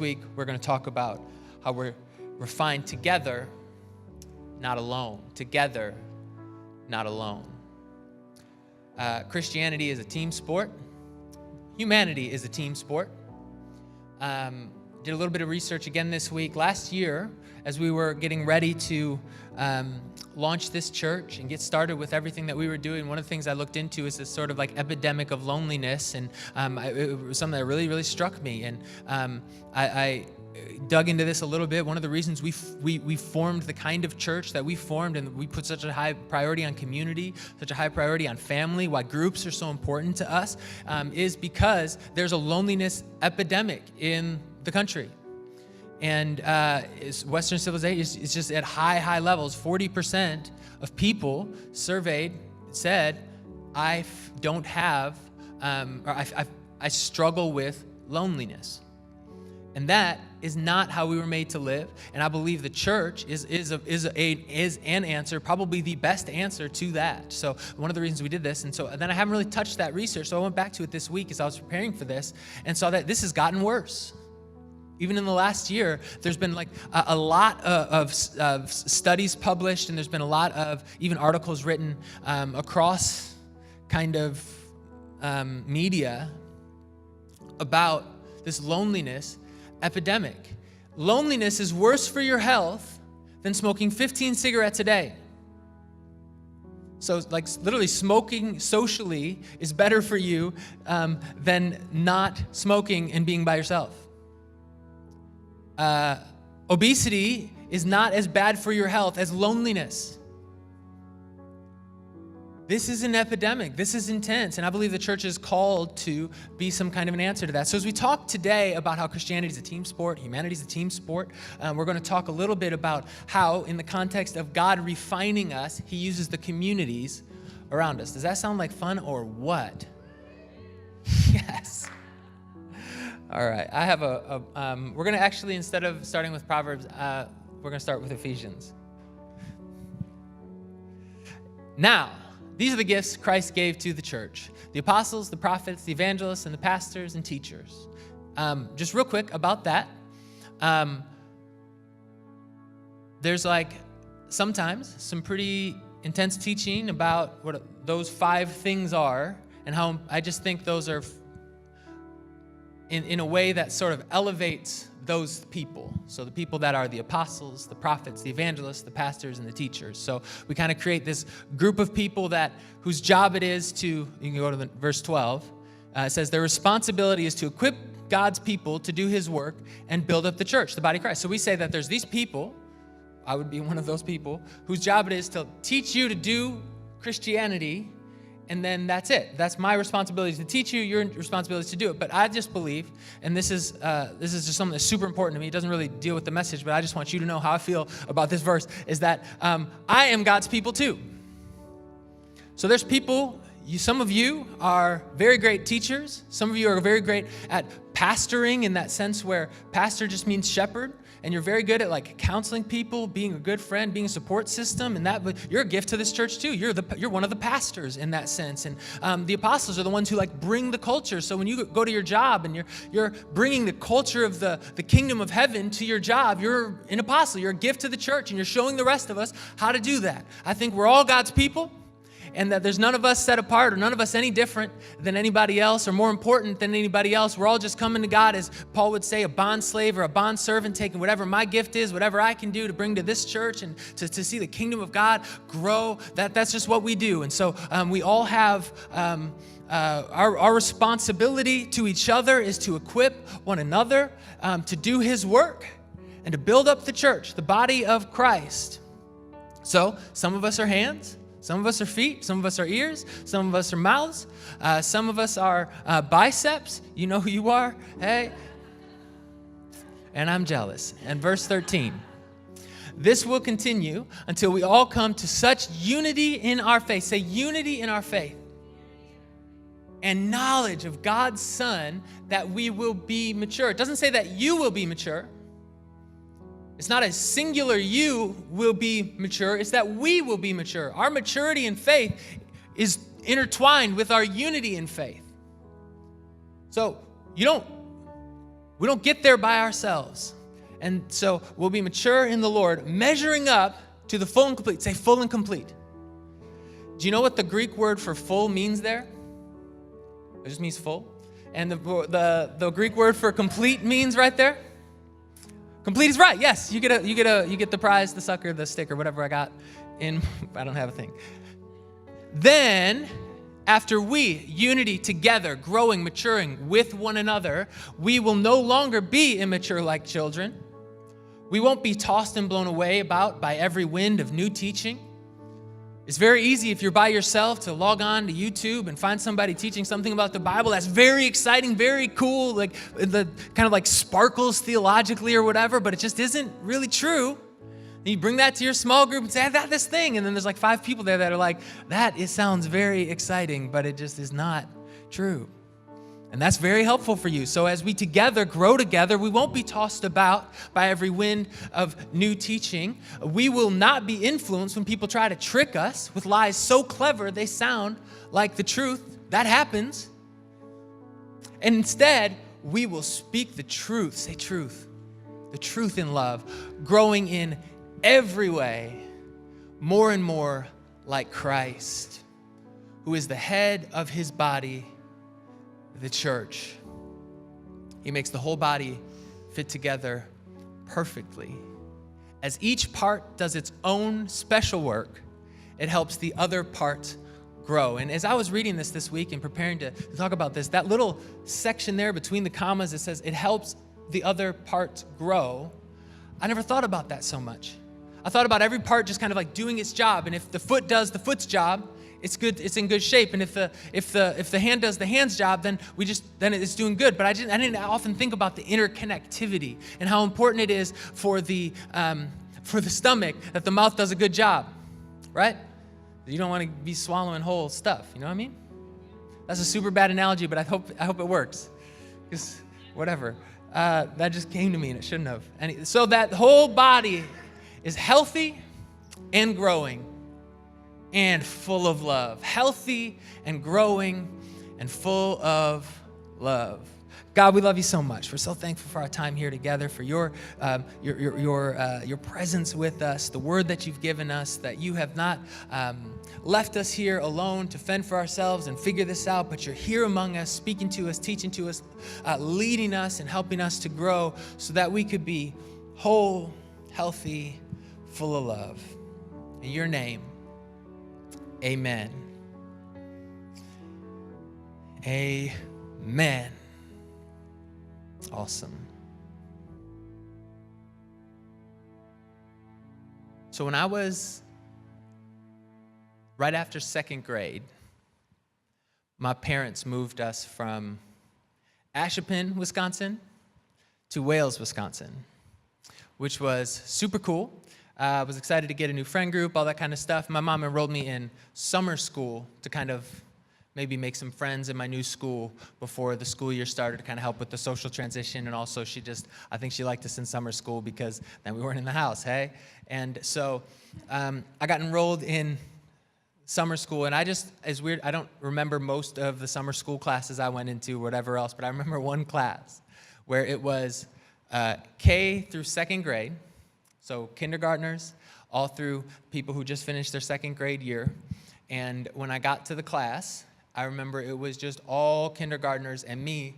week, we're going to talk about how we're refined together, not alone. Together, not alone. Christianity is a team sport. Humanity is a team sport. Did a little bit of research again this week. Last year, as we were getting ready to launch this church and get started with everything that we were doing, one of the things I looked into is this sort of like epidemic of loneliness, and it was something that really, really struck me. And I dug into this a little bit. One of the reasons we formed the kind of church that we formed, and we put such a high priority on community, such a high priority on family, why groups are so important to us, is because there's a loneliness epidemic in the country. And Western civilization is just at high levels. 40% of people surveyed said, I don't have, or I struggle with loneliness. And that is not how we were made to live. And I believe the church is an answer, probably the best answer to that. So one of the reasons we did this, and so then I haven't really touched that research. So I went back to it this week as I was preparing for this and saw that this has gotten worse. Even in the last year, there's been like a lot of studies published, and there's been a lot of even articles written across kind of media about this loneliness epidemic. Loneliness is worse for your health than smoking 15 cigarettes a day. So like literally smoking socially is better for you than not smoking and being by yourself. Obesity is not as bad for your health as loneliness. This is an epidemic. This is intense. And I believe the church is called to be some kind of an answer to that. So as we talk today about how Christianity is a team sport, humanity is a team sport, we're going to talk a little bit about how, in the context of God refining us, he uses the communities around us. Does that sound like fun or what? Yes. All right. I have we're going to actually, instead of starting with Proverbs, we're going to start with Ephesians. Now, these are the gifts Christ gave to the church: the apostles, the prophets, the evangelists, and the pastors and teachers. Just real quick about that. There's like sometimes some pretty intense teaching about what those 5 things are, and how I just think those are in a way that sort of elevates those people. So the people that are the apostles, the prophets, the evangelists, the pastors, and the teachers. So we kind of create this group of people whose job it is to, you can go to verse 12, it says their responsibility is to equip God's people to do his work and build up the church, the body of Christ. So we say that there's these people, I would be one of those people, whose job it is to teach you to do Christianity, and then that's it. That's my responsibility to teach you, your responsibility is to do it. But I just believe, and this is just something that's super important to me. It doesn't really deal with the message, but I just want you to know how I feel about this verse, is that I am God's people too. So there's people, some of you are very great teachers. Some of you are very great at pastoring, in that sense where pastor just means shepherd. And you're very good at like counseling people, being a good friend, being a support system, and that. But you're a gift to this church too. You're one of the pastors in that sense. And the apostles are the ones who like bring the culture. So when you go to your job and you're bringing the culture of the kingdom of heaven to your job, you're an apostle. You're a gift to the church, and you're showing the rest of us how to do that. I think we're all God's people, and that there's none of us set apart, or none of us any different than anybody else, or more important than anybody else. We're all just coming to God, as Paul would say, a bond slave or a bond servant, taking whatever my gift is, whatever I can do to bring to this church and to see the kingdom of God grow. That's just what we do. And so we all have our responsibility to each other is to equip one another to do his work and to build up the church, the body of Christ. So some of us are hands. Some of us are feet, some of us are ears, some of us are mouths, some of us are biceps. You know who you are, hey? And I'm jealous. And verse 13, this will continue until we all come to such unity in our faith. Say unity in our faith. And knowledge of God's Son that we will be mature. It doesn't say that you will be mature. It's not a singular you will be mature. It's that we will be mature. Our maturity in faith is intertwined with our unity in faith. So you don't We don't get there by ourselves. And so we'll be mature in the Lord, measuring up to the full and complete. Say full and complete. Do you know what the Greek word for full means there? It just means full. And the Greek word for complete means right there? Complete is right. Yes, you get the prize, the sucker, the sticker, whatever I got in. I don't have a thing. Then, after we, unity together, growing, maturing with one another, we will no longer be immature like children. We won't be tossed and blown away about by every wind of new teaching. It's very easy if you're by yourself to log on to YouTube and find somebody teaching something about the Bible that's very exciting, very cool, like the kind of like sparkles theologically or whatever, but it just isn't really true. And you bring that to your small group and say, I got this thing. And then there's like 5 people there that are like, it sounds very exciting, but it just is not true. And that's very helpful for you. So as we together grow together, we won't be tossed about by every wind of new teaching. We will not be influenced when people try to trick us with lies so clever they sound like the truth. That happens. And instead, we will speak the truth. Say truth. The truth in love, growing in every way more and more like Christ, who is the head of his body, the church. He makes the whole body fit together perfectly. As each part does its own special work, it helps the other part grow. And as I was reading this week and preparing to talk about this, that little section there between the commas, it says it helps the other part grow. I never thought about that so much. I thought about every part just kind of like doing its job. And if the foot does the foot's job, it's good. It's in good shape. And if the hand does the hand's job, then it's doing good. But I didn't often think about the interconnectivity and how important it is for the stomach that the mouth does a good job, right? You don't want to be swallowing whole stuff. You know what I mean? That's a super bad analogy, but I hope it works. Because whatever, that just came to me and it shouldn't have. And so that whole body is healthy and growing and full of love. Healthy and growing and full of love. God, we love you so much. We're so thankful for our time here together, for your presence with us, the word that you've given us, that you have not left us here alone to fend for ourselves and figure this out, but you're here among us, speaking to us, teaching to us, leading us and helping us to grow so that we could be whole, healthy, full of love. In your name, amen. Amen. Awesome. So when I was right after second grade, my parents moved us from Ashippun, Wisconsin to Wales, Wisconsin, which was super cool. I was excited to get a new friend group, all that kind of stuff. My mom enrolled me in summer school to kind of maybe make some friends in my new school before the school year started, to kind of help with the social transition. And also I think she liked us in summer school because then we weren't in the house, hey? And so I got enrolled in summer school, and it's weird, I don't remember most of the summer school classes I went into, whatever else, but I remember one class where it was K through second grade, so kindergartners, all through people who just finished their second grade year. And when I got to the class, I remember it was just all kindergartners and me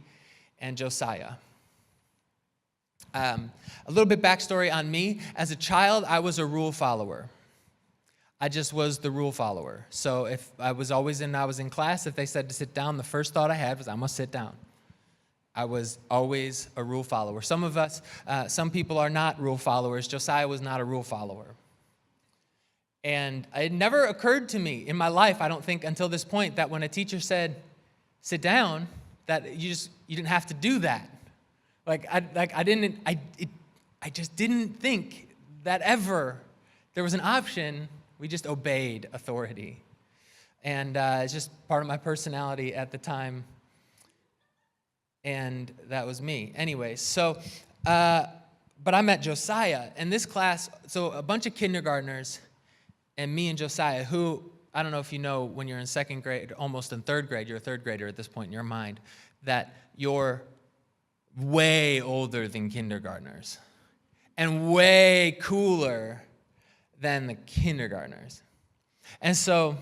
and Josiah. A little bit backstory on me. As a child, I was a rule follower. I just was the rule follower. So if I was in class, if they said to sit down, the first thought I had was, I'm going to sit down. I was always a rule follower. Some people are not rule followers. Josiah was not a rule follower. And it never occurred to me in my life, I don't think until this point, that when a teacher said, sit down, that you didn't have to do that. I just didn't think that ever there was an option. We just obeyed authority. And it's just part of my personality at the time. And that was me. Anyway, so, but I met Josiah. And this class, so a bunch of kindergartners and me and Josiah, who, I don't know if you know, when you're in second grade, almost in third grade, you're a third grader at this point in your mind, that your way older than kindergartners and way cooler than the kindergartners. And so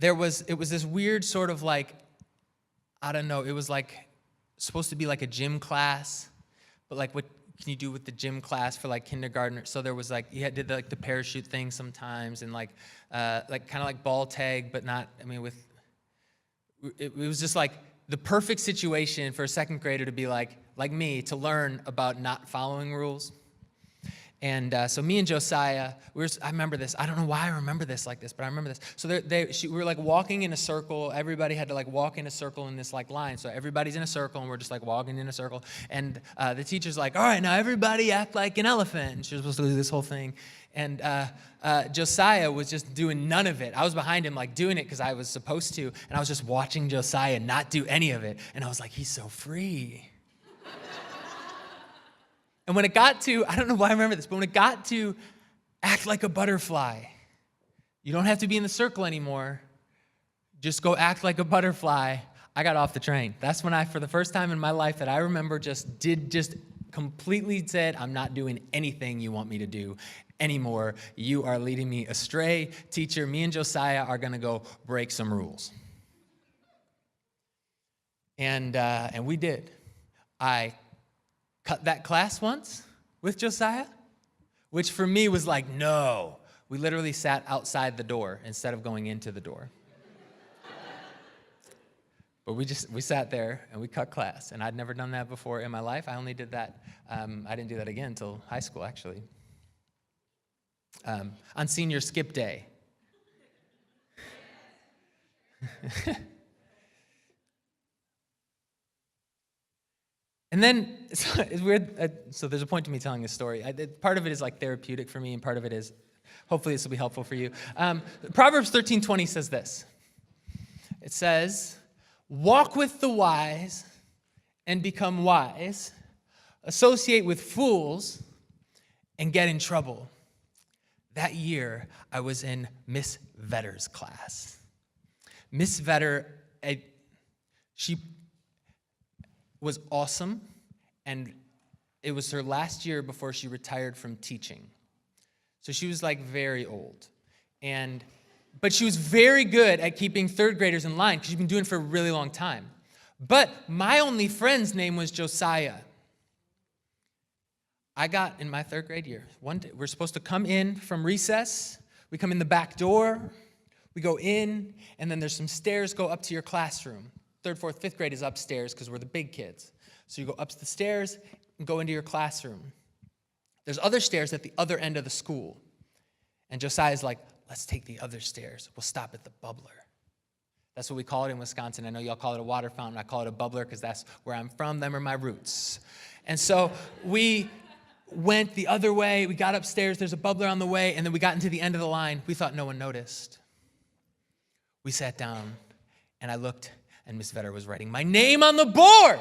it was this weird sort of like, I don't know, it was like supposed to be like a gym class, but like what can you do with the gym class for like kindergartner? So there was like, did like the parachute thing sometimes, and like kind of like ball tag, but not, I mean, it was just like the perfect situation for a second grader to be like me, to learn about not following rules. And so me and Josiah, I remember this. I don't know why I remember this like this, but I remember this. So we were like walking in a circle. Everybody had to like walk in a circle in this like line. So everybody's in a circle, and we're just like walking in a circle. And the teacher's like, all right, now everybody act like an elephant. And she was supposed to do this whole thing. And Josiah was just doing none of it. I was behind him like doing it because I was supposed to. And I was just watching Josiah not do any of it. And I was like, he's so free. And when it got to, I don't know why I remember this, but when it got to act like a butterfly, you don't have to be in the circle anymore. Just go act like a butterfly. I got off the train. That's when I, for the first time in my life that I remember, just completely said, I'm not doing anything you want me to do anymore. You are leading me astray. Teacher, me and Josiah are going to go break some rules. And we did. I cut that class once with Josiah, which for me was like, no. We literally sat outside the door instead of going into the door. But we sat there and we cut class, and I'd never done that before in my life. I only did that, I didn't do that again until high school, actually. On senior skip day. And then, it's weird, so there's a point to me telling this story. Part of it is like therapeutic for me, and part of it is, hopefully this will be helpful for you. Proverbs 13:20 says this. It says, walk with the wise and become wise, associate with fools and get in trouble. That year, I was in Miss Vetter's class. Miss Vetter, she was awesome, and it was her last year before she retired from teaching. So she was like very old. But she was very good at keeping third graders in line because she'd been doing it for a really long time. But my only friend's name was Josiah. I got in my third grade year, one day, we're supposed to come in from recess. We come in the back door, we go in, and then there's some stairs go up to your classroom. Third, fourth, fifth grade is upstairs because we're the big kids. So you go up the stairs and go into your classroom. There's other stairs at the other end of the school. And Josiah's like, let's take the other stairs. We'll stop at the bubbler. That's what we call it in Wisconsin. I know y'all call it a water fountain. I call it a bubbler because that's where I'm from. Them are my roots. And so we went the other way. We got upstairs. There's a bubbler on the way. And then we got into the end of the line. We thought no one noticed. We sat down, and I looked, and Miss Vetter was writing my name on the board.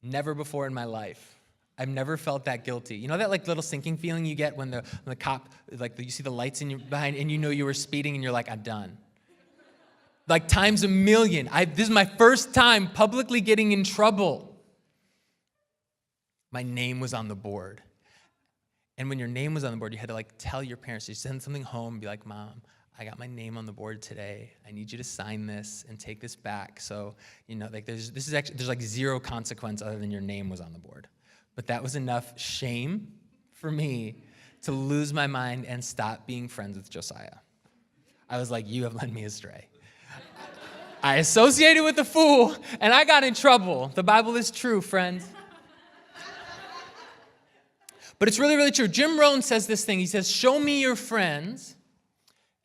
Never before in my life. I've never felt that guilty. You know that like little sinking feeling you get when the cop, like you see the lights in your behind, and you know you were speeding, and you're like, I'm done. Like times a million. This is my first time publicly getting in trouble. My name was on the board. And when your name was on the board, you had to like tell your parents, you send something home and be like, Mom, I got my name on the board today. I need you to sign this and take this back. So, you know, like there's like zero consequence other than your name was on the board. But that was enough shame for me to lose my mind and stop being friends with Josiah. I was like, you have led me astray. I associated with the fool, and I got in trouble. The Bible is true, friends. But it's really, really true. Jim Rohn says this thing. He says, show me your friends,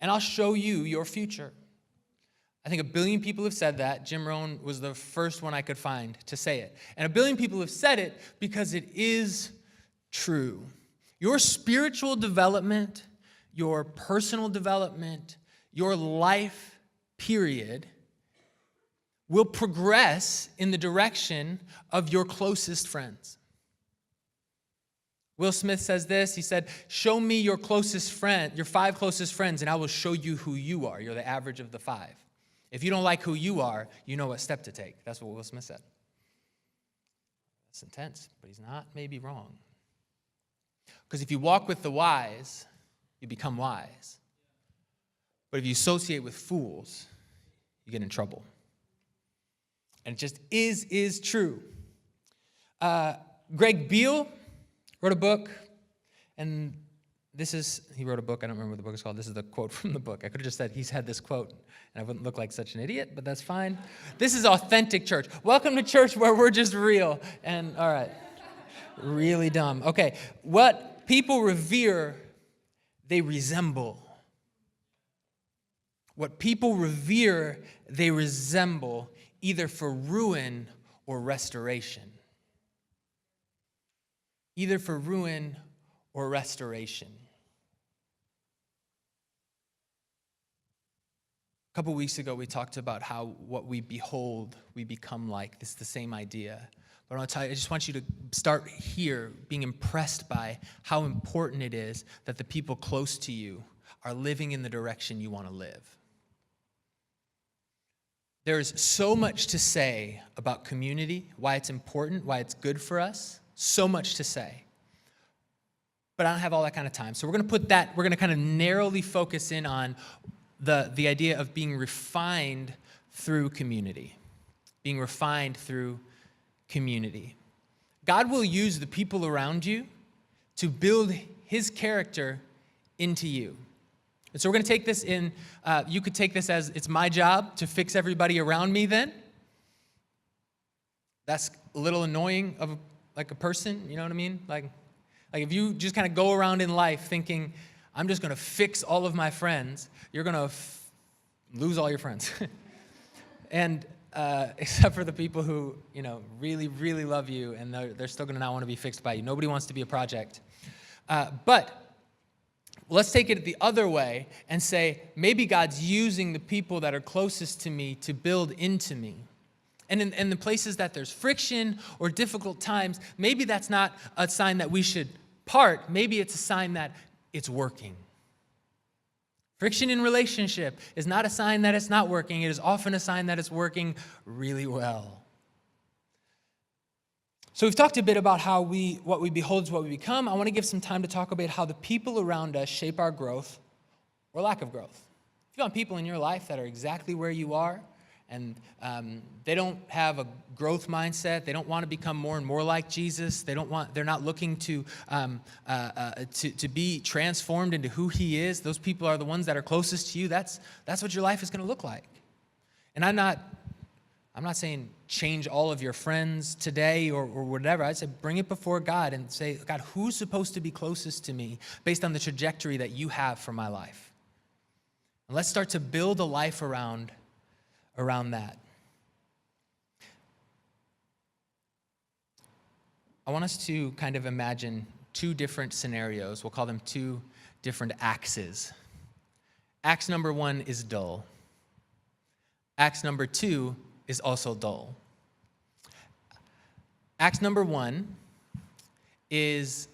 and I'll show you your future. I think 1 billion people have said that. Jim Rohn was the first one I could find to say it. And 1 billion people have said it because it is true. Your spiritual development, your personal development, your life, period, will progress in the direction of your closest friends. Will Smith says this. He said, show me your closest friend, your 5 closest friends, and I will show you who you are. You're the average of the 5. If you don't like who you are, you know what step to take. That's what Will Smith said. That's intense, but he's not maybe wrong. Because if you walk with the wise, you become wise. But if you associate with fools, you get in trouble. And it just is true. Greg Beale wrote a book, and he wrote a book, I don't remember what the book is called. This is the quote from the book. I could have just said he's had this quote, and I wouldn't look like such an idiot, but that's fine. This is authentic church. Welcome to church where we're just real. And all right, really dumb. Okay, what people revere, they resemble. What people revere, they resemble, either for ruin or restoration. Either for ruin or restoration. A couple weeks ago, we talked about how what we behold, we become like. This is the same idea. But I want to tell you, I just want you to start here being impressed by how important it is that the people close to you are living in the direction you want to live. There's so much to say about community, why it's important, why it's good for us. So much to say. But I don't have all that kind of time. So we're going to kind of narrowly focus in on the idea of being refined through community. Being refined through community. God will use the people around you to build his character into you. And so we're going to take this in, you could take this as it's my job to fix everybody around me then. That's a little annoying of a person, you know what I mean? Like if you just kind of go around in life thinking, I'm just going to fix all of my friends, you're going to lose all your friends. And except for the people who, really, really love you, and they're still going to not want to be fixed by you. Nobody wants to be a project. But let's take it the other way and say, maybe God's using the people that are closest to me to build into me. And in the places that there's friction or difficult times, maybe that's not a sign that we should part. Maybe it's a sign that it's working. Friction in relationship is not a sign that it's not working. It is often a sign that it's working really well. So we've talked a bit about what we behold is what we become. I want to give some time to talk about how the people around us shape our growth or lack of growth. If you want people in your life that are exactly where you are, and they don't have a growth mindset, they don't want to become more and more like Jesus, they're not looking to be transformed into who he is, those people are the ones that are closest to you. That's what your life is going to look like. And I'm not saying change all of your friends today or whatever. I'd say bring it before God and say, God, who's supposed to be closest to me based on the trajectory that you have for my life? And let's start to build a life around that. I want us to kind of imagine two different scenarios. We'll call them two different axes. Axe number one is dull. Axe number two is also dull. Axe number one is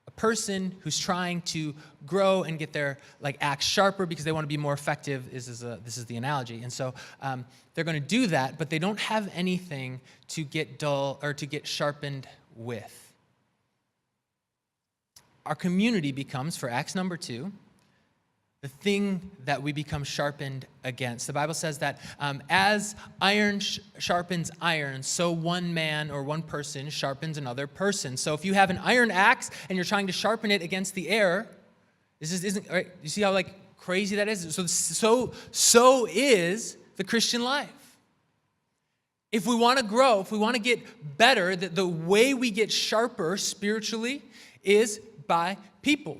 a person who's trying to grow and get their axe sharper because they want to be more effective. This is the analogy. And so they're going to do that, but they don't have anything to get dull or to get sharpened with. Our community becomes, for axe number two, the thing that we become sharpened against. The Bible says that as iron sharpens iron, so one man or one person sharpens another person. So if you have an iron axe and you're trying to sharpen it against the air, this isn't right. You see how crazy that is? So is the Christian life. If we want to grow, if we want to get better, the way we get sharper spiritually is by people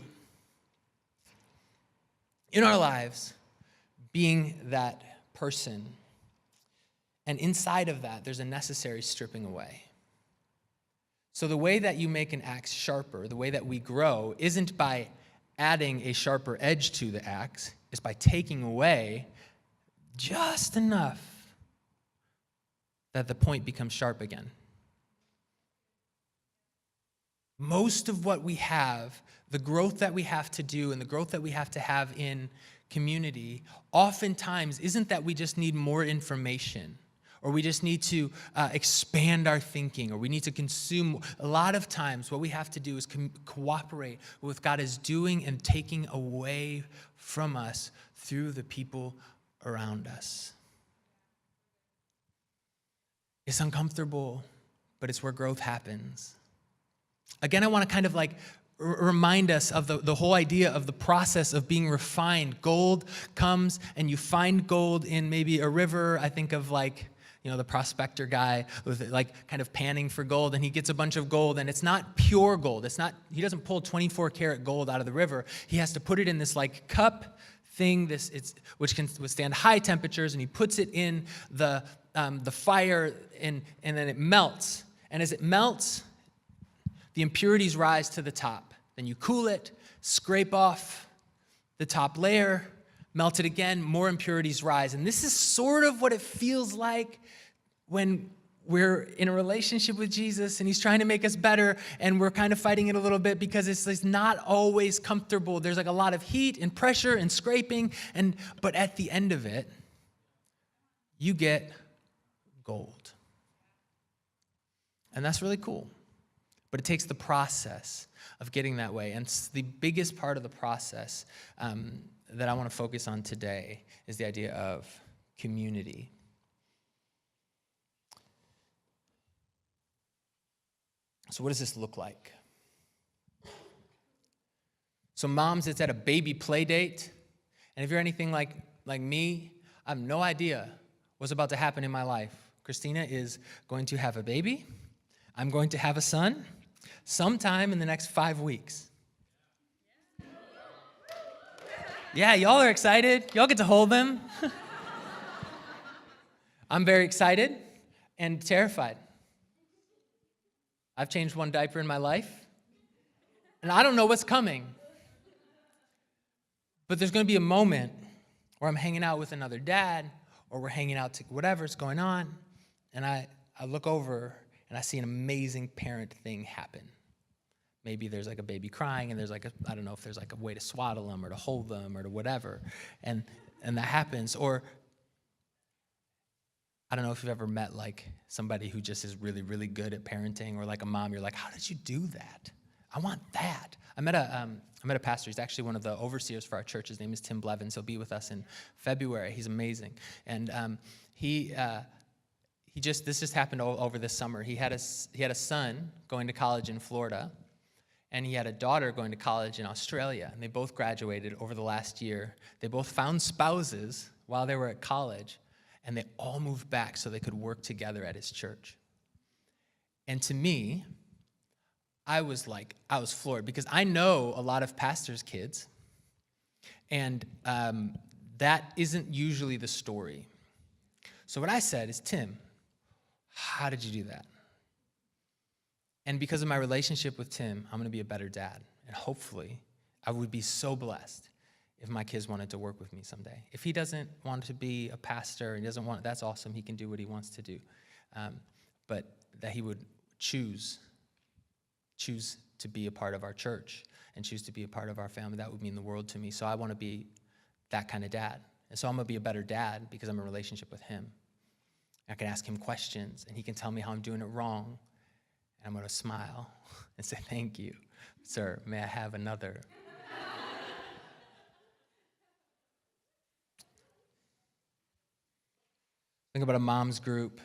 in our lives being that person. And inside of that, there's a necessary stripping away. So the way that you make an axe sharper, the way that we grow, isn't by adding a sharper edge to the axe, it's by taking away just enough that the point becomes sharp again. Most of what we have, the growth that we have to do and the growth that we have to have in community oftentimes isn't that we just need more information, or we just need to expand our thinking, or we need to consume. A lot of times what we have to do is cooperate with what God is doing and taking away from us through the people around us. It's uncomfortable, but it's where growth happens. Again, I want to kind of like remind us of the whole idea of the process of being refined. Gold comes and you find gold in maybe a river. I think of like, the prospector guy with like kind of panning for gold, and he gets a bunch of gold, and it's not pure gold. He doesn't pull 24 karat gold out of the river. He has to put it in this like cup thing, which can withstand high temperatures, and he puts it in the fire, and then it melts. And as it melts, the impurities rise to the top. Then you cool it, scrape off the top layer, melt it again, more impurities rise. And this is sort of what it feels like when we're in a relationship with Jesus and he's trying to make us better, and we're kind of fighting it a little bit because it's not always comfortable. There's like a lot of heat and pressure and scraping, but at the end of it, you get gold. And that's really cool. But it takes the process of getting that way. And the biggest part of the process that I want to focus on today is the idea of community. So what does this look like? So moms, it's at a baby play date. And if you're anything like me, I have no idea what's about to happen in my life. Christina is going to have a baby. I'm going to have a son sometime in the next 5 weeks. Yeah, y'all are excited. Y'all get to hold them. I'm very excited and terrified. I've changed one diaper in my life, and I don't know what's coming. But there's going to be a moment where I'm hanging out with another dad, or we're hanging out to whatever's going on, and I look over and I see an amazing parent thing happen. Maybe there's like a baby crying, and there's like I don't know if there's like a way to swaddle them or to hold them or to whatever, and that happens. Or I don't know if you've ever met like somebody who just is really, really good at parenting, or like a mom, you're like, how did you do that? I want that. I met a pastor. He's actually one of the overseers for our church. His name is Tim Blevins. He'll be with us in February. He's amazing. And this just happened over this summer. He had a son going to college in Florida, and he had a daughter going to college in Australia. And they both graduated over the last year. They both found spouses while they were at college, and they all moved back so they could work together at his church. And to me, I was floored, because I know a lot of pastors' kids, and that isn't usually the story. So what I said is, Tim, how did you do that? And because of my relationship with Tim, I'm going to be a better dad. And hopefully, I would be so blessed if my kids wanted to work with me someday. If he doesn't want to be a pastor and doesn't want, that's awesome. He can do what he wants to do. But that he would choose to be a part of our church and choose to be a part of our family, that would mean the world to me. So I want to be that kind of dad. And so I'm going to be a better dad because I'm in a relationship with him. I can ask him questions, and he can tell me how I'm doing it wrong. And I'm going to smile and say, thank you, sir. May I have another? Think about a mom's group.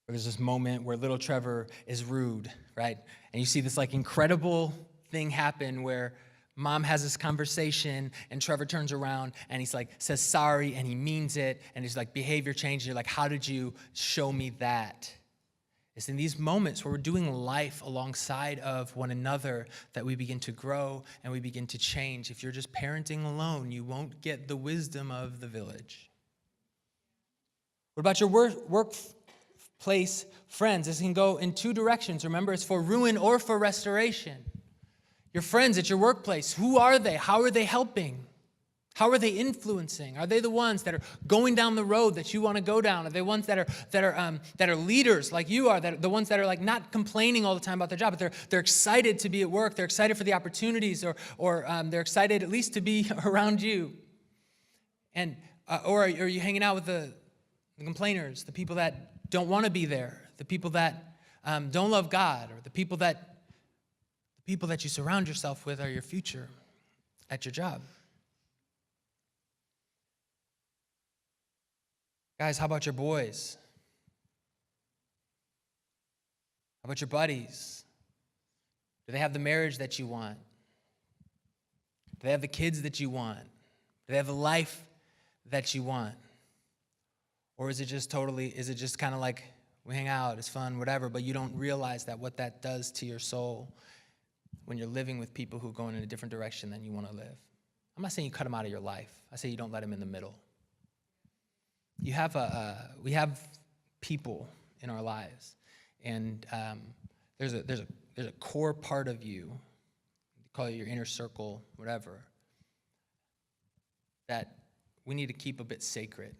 There's this moment where little Trevor is rude, right? And you see this like incredible thing happen where mom has this conversation, and Trevor turns around and he's like, says sorry, and he means it, and he's like, behavior change. And you're like, how did you show me that? It's in these moments where we're doing life alongside of one another that we begin to grow and we begin to change. If you're just parenting alone, you won't get the wisdom of the village. What about your workplace friends? This can go in two directions. Remember, it's for ruin or for restoration. Your friends at your workplace, who are they? How are they helping? How are they influencing? Are they the ones that are going down the road that you want to go down? Are they ones that are leaders like you are? That are the ones that are like not complaining all the time about their job, but they're excited to be at work. They're excited for the opportunities, or they're excited at least to be around you. And or are you hanging out with the complainers, the people that don't want to be there, the people that don't love God, or the people that you surround yourself with are your future at your job? Guys, how about your boys? How about your buddies? Do they have the marriage that you want? Do they have the kids that you want? Do they have the life that you want? Or is it just kind of like we hang out, it's fun, whatever, but you don't realize that what that does to your soul when you're living with people who are going in a different direction than you want to live? I'm not saying you cut them out of your life. I say you don't let them in the middle. We have people in our lives, and there's a core part of you, call it your inner circle, whatever, that we need to keep a bit sacred.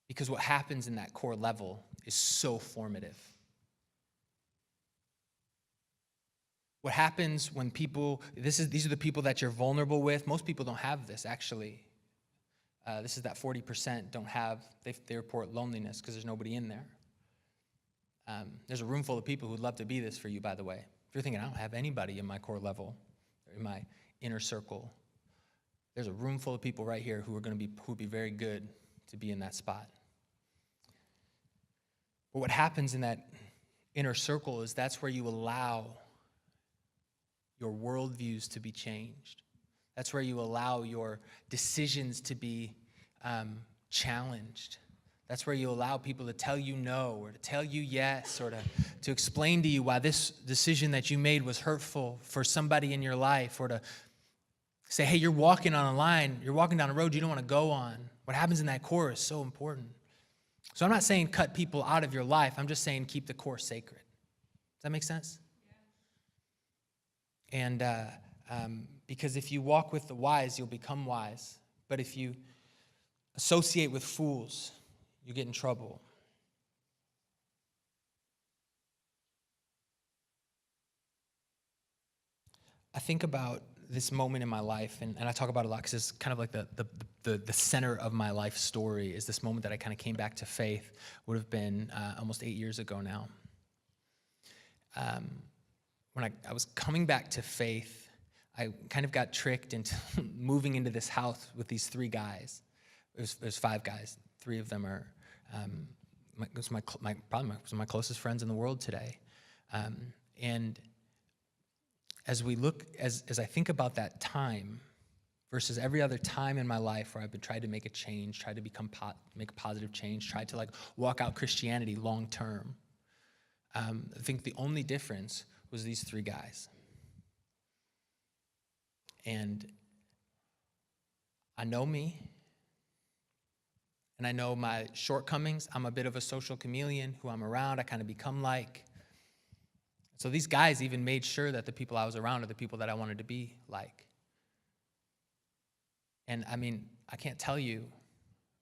Because what happens in that core level is so formative. What happens when people, these are the people that you're vulnerable with. Most people don't have this, actually. This is that 40% don't have, they report loneliness because there's nobody in there. There's a room full of people who'd love to be this for you, by the way. If you're thinking, I don't have anybody in my core level, or in my inner circle, there's a room full of people right here who would be very good to be in that spot. But what happens in that inner circle is that's where you allow your worldviews to be changed. That's where you allow your decisions to be challenged. That's where you allow people to tell you no, or to tell you yes, or to explain to you why this decision that you made was hurtful for somebody in your life, or to say, hey, you're walking on a line, you're walking down a road you don't want to go on. What happens in that core is so important. So I'm not saying cut people out of your life. I'm just saying keep the core sacred. Does that make sense? And because if you walk with the wise, you'll become wise. But if you associate with fools, you get in trouble. I think about this moment in my life, and I talk about it a lot because it's kind of like the center of my life story is this moment that I kind of came back to faith. Would have been almost 8 years ago now. When I was coming back to faith, I kind of got tricked into moving into this house with these 3 guys. There's 5 guys. 3 of them are probably some of my closest friends in the world today. And as I think about that time versus every other time in my life where I've been trying to make a change, tried to make a positive change, tried to walk out Christianity long term, I think the only difference was these 3 guys. And I know me, and I know my shortcomings. I'm a bit of a social chameleon. Who I'm around, I kind of become like. So these guys even made sure that the people I was around are the people that I wanted to be like. And I mean, I can't tell you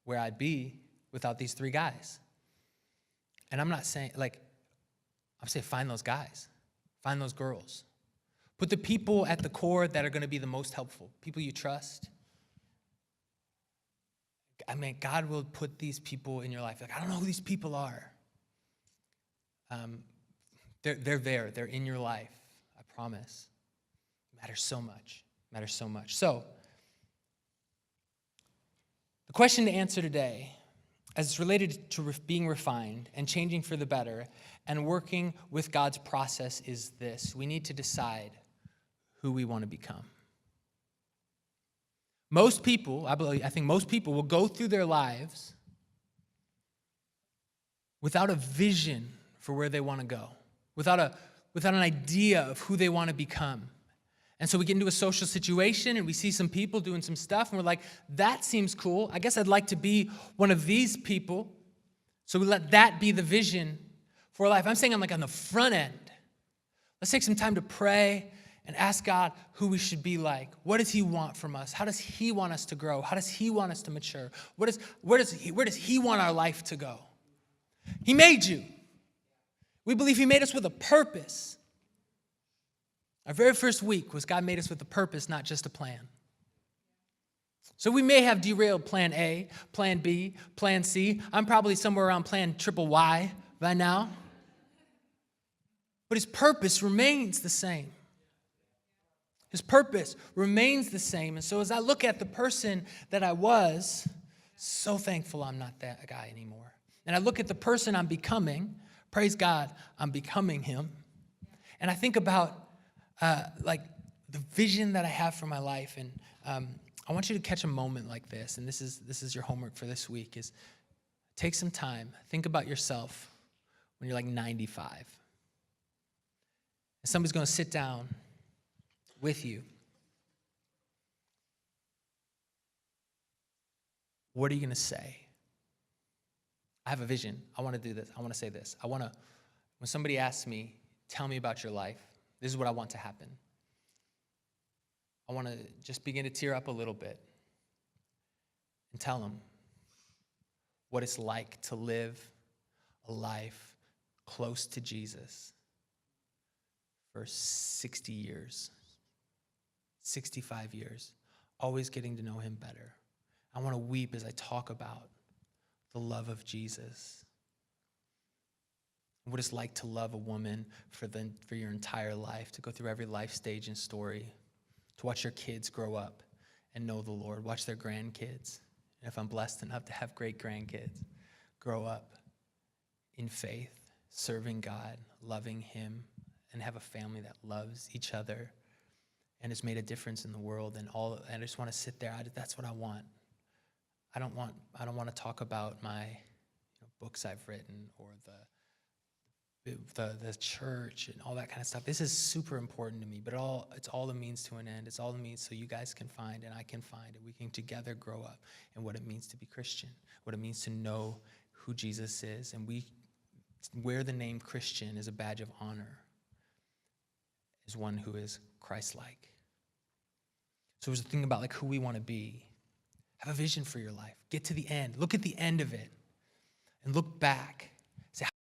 where I'd be without these 3 guys. And I'm not saying, I'm saying find those guys, find those girls. Put the people at the core that are going to be the most helpful, people you trust. I mean, God will put these people in your life. I don't know who these people are. They're there. They're in your life. I promise. It matters so much. It matters so much. So, the question to answer today, as it's related to being refined and changing for the better and working with God's process, is this. We need to decide who we want to become. Most people, I think most people will go through their lives without a vision for where they want to go, without an idea of who they want to become. And so we get into a social situation and we see some people doing some stuff and we're like, that seems cool. I guess I'd like to be one of these people. So we let that be the vision for life. I'm saying I'm on the front end. Let's take some time to pray and ask God who we should be like. What does he want from us? How does he want us to grow? How does he want us to mature? Where does he want our life to go? He made you. We believe he made us with a purpose. Our very first week was God made us with a purpose, not just a plan. So we may have derailed plan A, plan B, plan C. I'm probably somewhere around plan triple Y by now. But his purpose remains the same. His purpose remains the same. And so as I look at the person that I was, so thankful I'm not that guy anymore. And I look at the person I'm becoming, praise God, I'm becoming him. And I think about like the vision that I have for my life. And I want you to catch a moment like this. And this is your homework for this week is take some time. Think about yourself when you're like 95. And somebody's going to sit down with you. What are you going to say? I have a vision. I want to do this. I want to say this. When somebody asks me, tell me about your life, this is what I want to happen. I want to just begin to tear up a little bit and tell them what it's like to live a life close to Jesus for 60 years, 65 years, always getting to know him better. I want to weep as I talk about the love of Jesus. What it's like to love a woman for your entire life, to go through every life stage and story, to watch your kids grow up and know the Lord, watch their grandkids, and if I'm blessed enough to have great grandkids, grow up in faith, serving God, loving him, and have a family that loves each other and has made a difference in the world. And I just want to sit there. That's what I want. I don't want to talk about my books I've written or the church and all that kind of stuff. This is super important to me, but it's all the means to an end. It's all the means so you guys can find and I can find and we can together grow up in what it means to be Christian, what it means to know who Jesus is. And we wear the name Christian as a badge of honor, as one who is Christ-like. So there's a thing about like who we want to be. Have a vision for your life. Get to the end. Look at the end of it and look back.